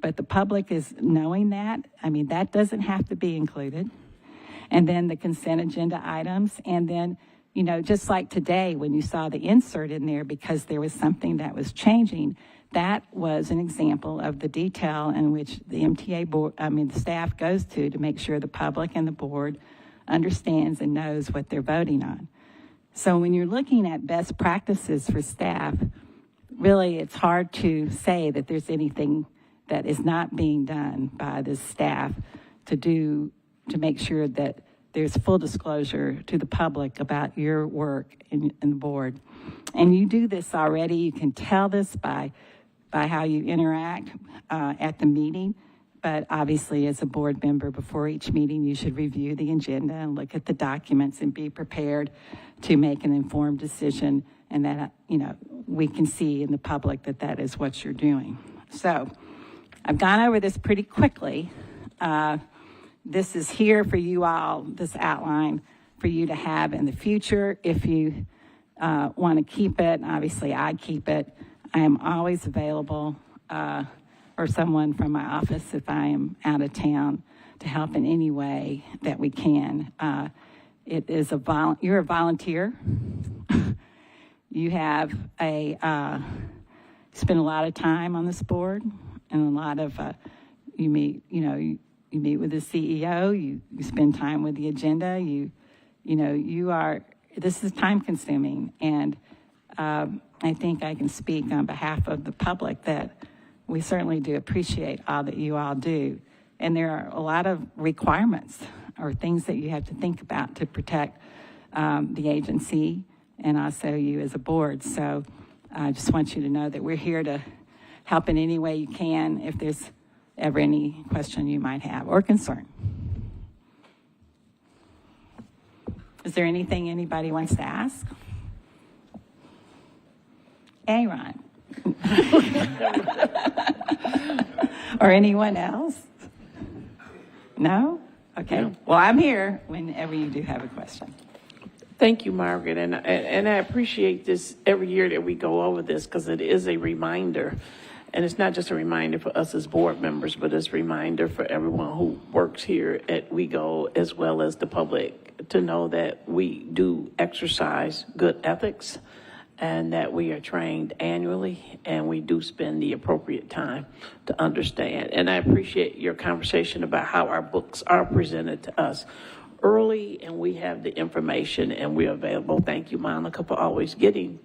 but the public is knowing that. I mean, that doesn't have to be included. And then the consent agenda items, and then, just like today when you saw the insert in there because there was something that was changing, that was an example of the detail in which the MTA board, the staff goes to make sure the public and the board understands and knows what they're voting on. So when you're looking at best practices for staff, really it's hard to say that there's anything that is not being done by the staff to make sure that there's full disclosure to the public about your work in the board. And you do this already. You can tell this by how you interact at the meeting. But obviously, as a board member, before each meeting, you should review the agenda and look at the documents and be prepared to make an informed decision, and that, we can see in the public that is what you're doing. So I've gone over this pretty quickly. This is here for you all, this outline for you to have in the future. If you want to keep it, obviously I keep it. I am always available or someone from my office if I am out of town to help in any way that we can. It is you're a volunteer. You have spend a lot of time on this board, and a lot of you meet with the CEO. You spend time with the agenda. This is time consuming, and I think I can speak on behalf of the public that we certainly do appreciate all that you all do. And there are a lot of requirements or things that you have to think about to protect the agency and also you as a board. So I just want you to know that we're here to help in any way you can if there's ever any question you might have or concern. Is there anything anybody wants to ask? Aaron. Or anyone else? No? Okay. Well, I'm here whenever you do have a question. Thank you, Margaret, and I appreciate this every year that we go over this because it is a reminder, and it's not just a reminder for us as board members, but it's a reminder for everyone who works here at WeGo as well as the public to know that we do exercise good ethics and that we are trained annually and we do spend the appropriate time to understand. And I appreciate your conversation about how our books are presented to us early and we have the information and we're available. Thank you, Monica, for always getting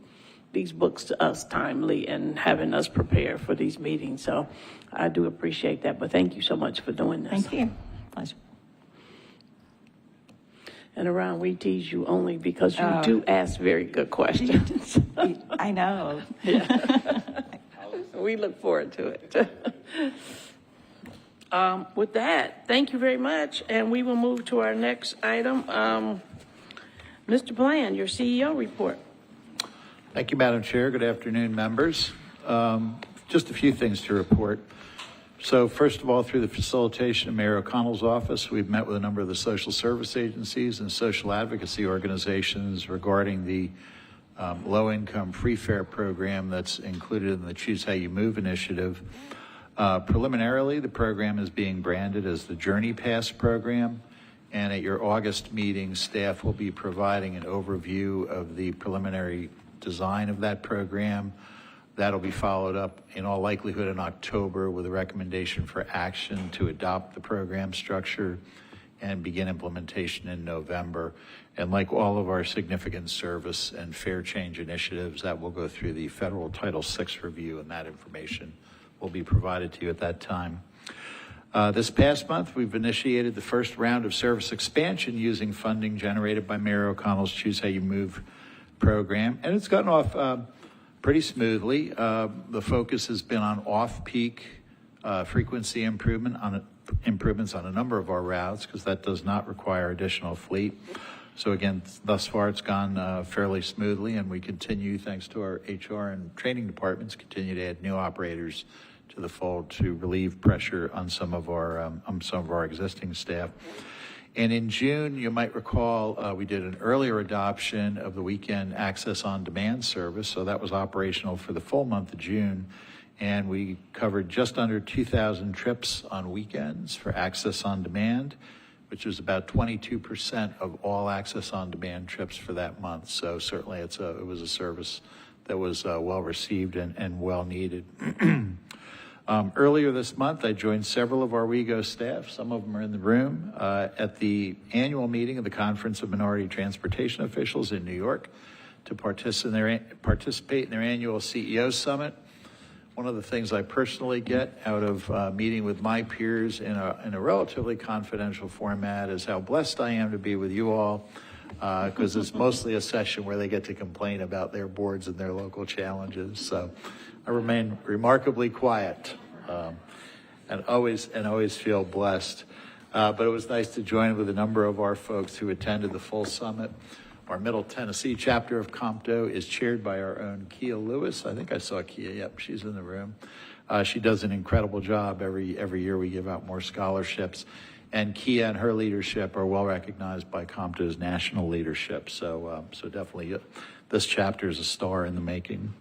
these books to us timely and having us prepare for these meetings. So I do appreciate that, but thank you so much for doing this. Thank you. Pleasure. And around we tease you only because you do ask very good questions. I know. We look forward to it. With that, thank you very much, and we will move to our next item. Mr. Bland, your CEO report. Thank you, Madam Chair. Good afternoon, members. Just a few things to report. So first of all, through the facilitation of Mayor O'Connell's office, we've met with a number of the social service agencies and social advocacy organizations regarding the low-income free fare program that's included in the Choose How You Move initiative. Preliminarily, the program is being branded as the Journey Pass program, and at your August meeting, staff will be providing an overview of the preliminary design of that program. That'll be followed up in all likelihood in October with a recommendation for action to adopt the program structure and begin implementation in November. And like all of our significant service and fare change initiatives, that will go through the federal Title VI review, and that information will be provided to you at that time. This past month, we've initiated the first round of service expansion using funding generated by Mayor O'Connell's Choose How You Move program, and it's gotten off pretty smoothly. The focus has been on off-peak frequency improvements on a number of our routes because that does not require additional fleet. So again, thus far it's gone fairly smoothly, and we continue, thanks to our HR and training departments, continue to add new operators to the fold to relieve pressure on some of our existing staff. And in June, you might recall, we did an earlier adoption of the weekend access on demand service. So that was operational for the full month of June. And we covered just under 2,000 trips on weekends for access on demand, which was about 22% of all access on demand trips for that month. So certainly it was a service that was well received and well needed. Earlier this month, I joined several of our WeGo staff, some of them are in the room, at the annual meeting of the Conference of Minority Transportation Officials in New York to participate in their annual CEO Summit. One of the things I personally get out of meeting with my peers in a relatively confidential format is how blessed I am to be with you all, because it's mostly a session where they get to complain about their boards and their local challenges. So I remain remarkably quiet and always feel blessed. But it was nice to join with a number of our folks who attended the full summit. Our Middle Tennessee chapter of COMPTO is chaired by our own Kia Lewis. I think I saw Kia. Yep, she's in the room. She does an incredible job. Every year we give out more scholarships. And Kia and her leadership are well recognized by COMPTO's national leadership. So definitely this chapter is a star in the making.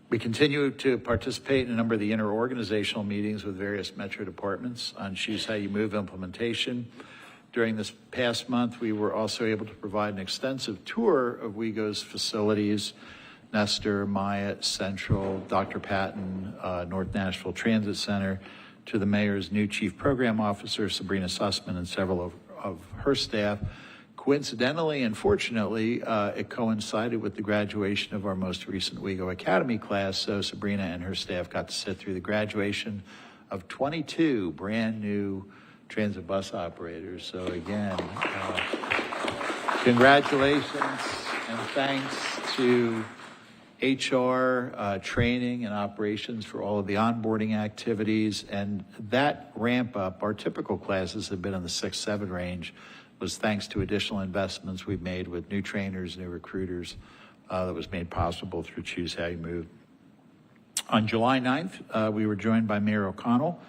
We continue to participate in a number of the interorganizational meetings with various Metro departments on Choose How You Move implementation. During this past month, we were also able to provide an extensive tour of WeGo's facilities, Nestor, Myatt, Central, Dr. Patton, North Nashville Transit Center, to the mayor's new chief program officer, Sabrina Sussman, and several of her staff. Coincidentally and fortunately, it coincided with the graduation of our most recent WeGo Academy class, so Sabrina and her staff got to sit through the graduation of 22 brand new transit bus operators. So again, congratulations and thanks to HR, training and operations for all of the onboarding activities. And that ramp up, our typical classes have been in the 6-7 range, was thanks to additional investments we've made with new trainers, new recruiters, that was made possible through Choose How You Move. On July 9th, we were joined by Mayor O'Connell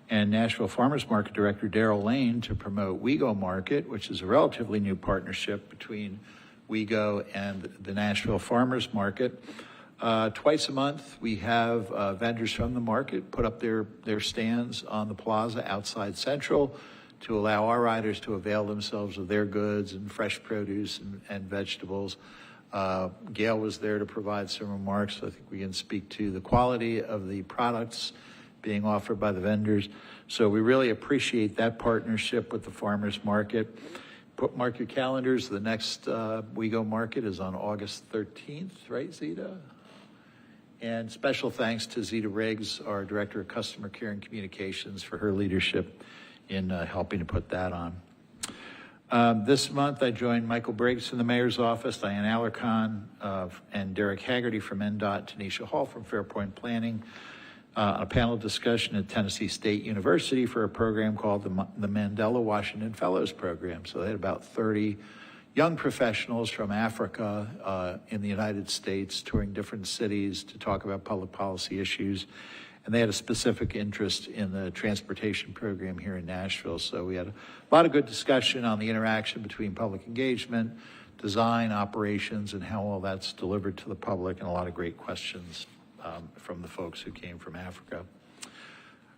and Nashville Farmers Market Director Daryl Lane to promote WeGo Market, which is a relatively new partnership between WeGo and the Nashville Farmers Market. Twice a month, we have vendors from the market put up their stands on the plaza outside Central to allow our riders to avail themselves of their goods and fresh produce and vegetables. Gail was there to provide some remarks. So I think we can speak to the quality of the products being offered by the vendors. So we really appreciate that partnership with the farmers market. Mark your calendars. The next WeGo Market is on August 13th, right, Zita? And special thanks to Zita Riggs, our Director of Customer Care and Communications, for her leadership in helping to put that on. This month, I joined Michael Briggs from the Mayor's Office, Diane Alarcon, and Derek Haggerty from NDOT, Tanisha Hall from Fairpoint Planning, on a panel discussion at Tennessee State University for a program called the Mandela Washington Fellows Program. So they had about 30 young professionals from Africa in the United States touring different cities to talk about public policy issues. And they had a specific interest in the transportation program here in Nashville. So we had a lot of good discussion on the interaction between public engagement, design, operations, and how all that's delivered to the public, and a lot of great questions from the folks who came from Africa.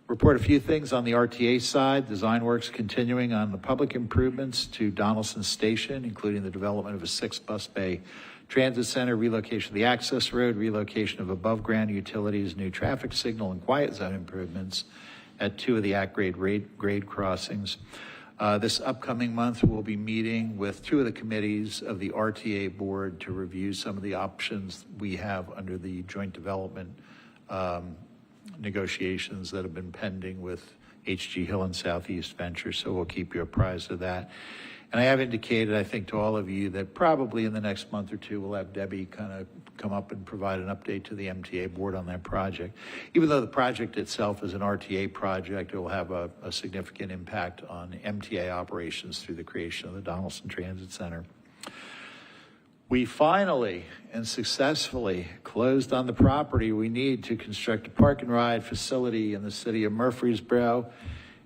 Report a few things on the RTA side. Design work's continuing on the public improvements to Donaldson Station, including the development of a 6-bus bay transit center, relocation of the access road, relocation of above-ground utilities, new traffic signal and quiet zone improvements at 2 of the grade crossings. This upcoming month, we'll be meeting with 2 of the committees of the RTA board to review some of the options we have under the joint development negotiations that have been pending with HG Hill and Southeast Venture, so we'll keep you apprised of that. And I have indicated, I think, to all of you that probably in the next month or 2, we'll have Debbie kind of come up and provide an update to the MTA board on that project. Even though the project itself is an RTA project, it will have a significant impact on MTA operations through the creation of the Donaldson Transit Center. We finally and successfully closed on the property we need to construct a park and ride facility in the city of Murfreesboro.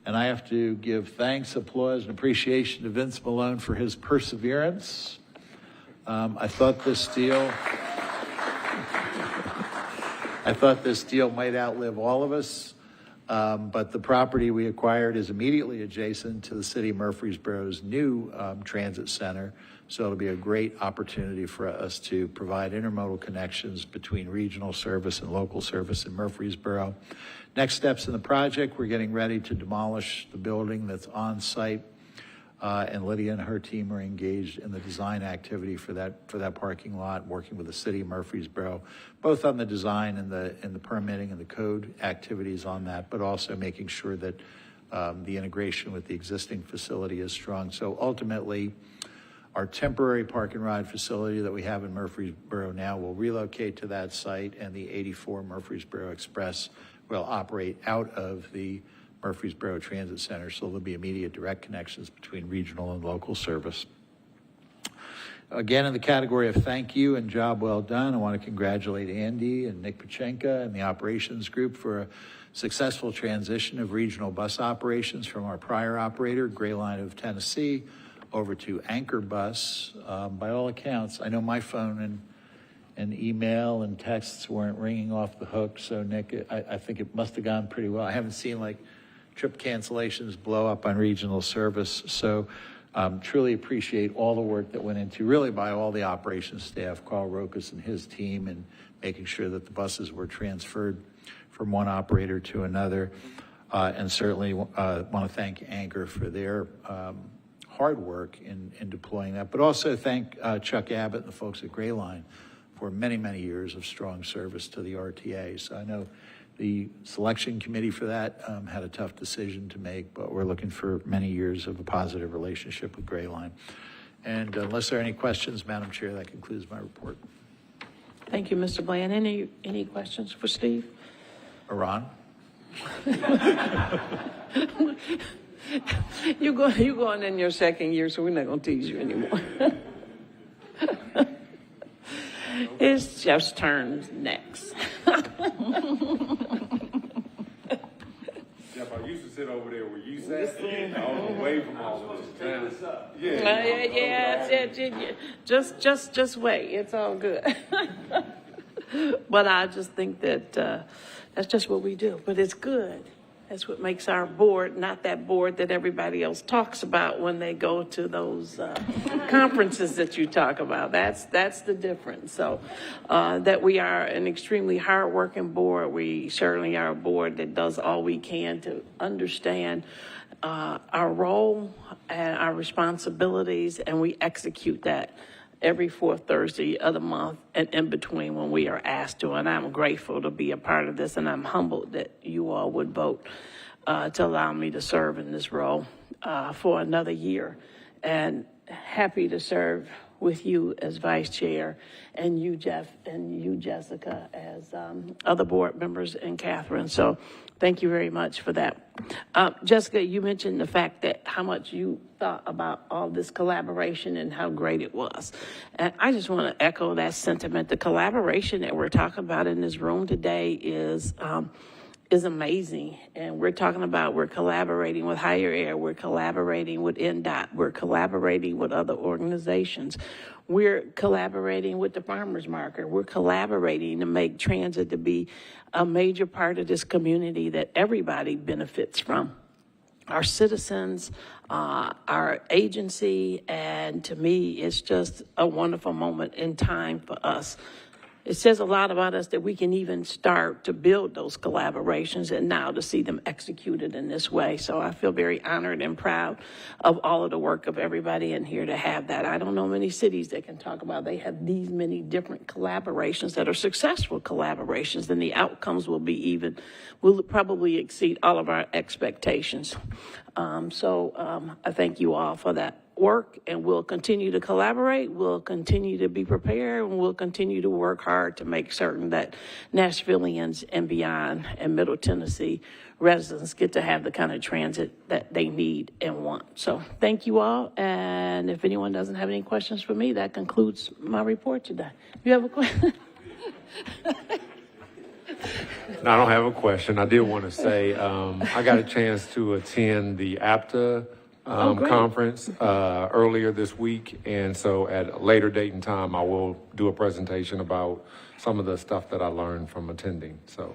And I have to give thanks, applause, and appreciation to Vince Malone for his perseverance. I thought this deal might outlive all of us, but the property we acquired is immediately adjacent to the city of Murfreesboro's new transit center. So it'll be a great opportunity for us to provide intermodal connections between regional service and local service in Murfreesboro. Next steps in the project, we're getting ready to demolish the building that's on site, and Lydia and her team are engaged in the design activity for that parking lot, working with the city of Murfreesboro, both on the design and the permitting and the code activities on that, but also making sure that the integration with the existing facility is strong. So ultimately, our temporary park and ride facility that we have in Murfreesboro now will relocate to that site, and the 84 Murfreesboro Express will operate out of the Murfreesboro Transit Center, so there'll be immediate direct connections between regional and local service. Again, in the category of thank you and job well done, I want to congratulate Andy and Nick Pachenka and the operations group for a successful transition of regional bus operations from our prior operator, Gray Line of Tennessee, over to Anchor Bus. By all accounts, I know my phone and email and texts weren't ringing off the hook, so Nick, I think it must have gone pretty well. I haven't seen like trip cancellations blow up on regional service, so truly appreciate all the work that went into, really by all the operations staff, Carl Rokas and his team, and making sure that the buses were transferred from one operator to another. And certainly want to thank Anchor for their hard work in deploying that, but also thank Chuck Abbott and the folks at Gray Line for many, many years of strong service to the RTA. So I know the selection committee for that had a tough decision to make, but we're looking for many years of a positive relationship with Gray Line. And unless there are any questions, Madam Chair, that concludes my report. Thank you, Mr. Bland. Any questions for Steve? Iran? You're going in your second year, so we're not going to tease you anymore. It's Jeff's turn next. Jeff, I used to sit over there where you sat. I was away from all of this. Just wait. It's all good. But I just think that that's just what we do. But it's good. That's what makes our board, not that board that everybody else talks about when they go to those conferences that you talk about. That's the difference. So that we are an extremely hardworking board. We certainly are a board that does all we can to understand our role and our responsibilities, and we execute that every fourth Thursday of the month and in between when we are asked to. And I'm grateful to be a part of this, and I'm humbled that you all would vote to allow me to serve in this role for another year. And happy to serve with you as vice chair, and you, Jeff, and you, Jessica, as other board members, and Catherine. So thank you very much for that. Jessica, you mentioned the fact that how much you thought about all this collaboration and how great it was. And I just want to echo that sentiment. The collaboration that we're talking about in this room today is amazing. And we're talking about, we're collaborating with Higher Air, we're collaborating with NDOT, we're collaborating with other organizations. We're collaborating with the farmers market. We're collaborating to make transit to be a major part of this community that everybody benefits from. Our citizens, our agency, and to me, it's just a wonderful moment in time for us. It says a lot about us that we can even start to build those collaborations, and now to see them executed in this way. So I feel very honored and proud of all of the work of everybody in here to have that. I don't know many cities that can talk about they have these many different collaborations that are successful collaborations, and the outcomes will probably exceed all of our expectations. I thank you all for that work, and we'll continue to collaborate, we'll continue to be prepared, and we'll continue to work hard to make certain that Nashvillians and beyond and Middle Tennessee residents get to have the kind of transit that they need and want. So thank you all, and if anyone doesn't have any questions for me, that concludes my report today. You have a question? No, I don't have a question. I did want to say I got a chance to attend the APTA conference earlier this week, and so at a later date and time I will do a presentation about some of the stuff that I learned from attending. So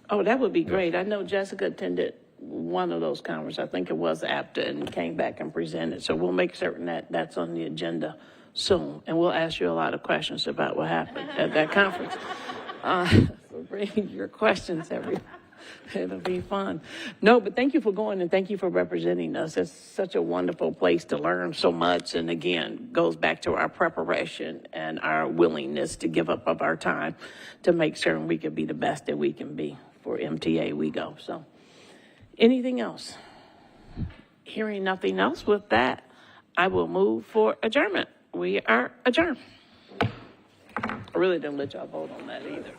that would be great. I know Jessica attended one of those conferences. I think it was APTA, and came back and presented. So we'll make certain that that's on the agenda soon, and we'll ask you a lot of questions about what happened at that conference. So bring your questions, it'll be fun. No, but thank you for going, and thank you for representing us. It's such a wonderful place to learn so much. And again, goes back to our preparation and our willingness to give up of our time to make certain we can be the best that we can be for MTA we go. So anything else? Hearing nothing else, with that, I will move for adjournment. We are adjourned. I really didn't let y'all vote on that either.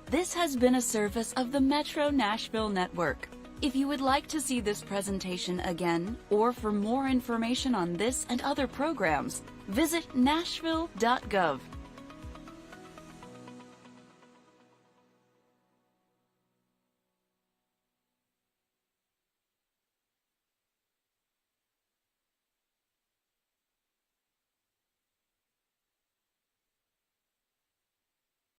This has been a service of the Metro Nashville Network. If you would like to see this presentation again, or for more information on this and other programs, visit nashville.gov.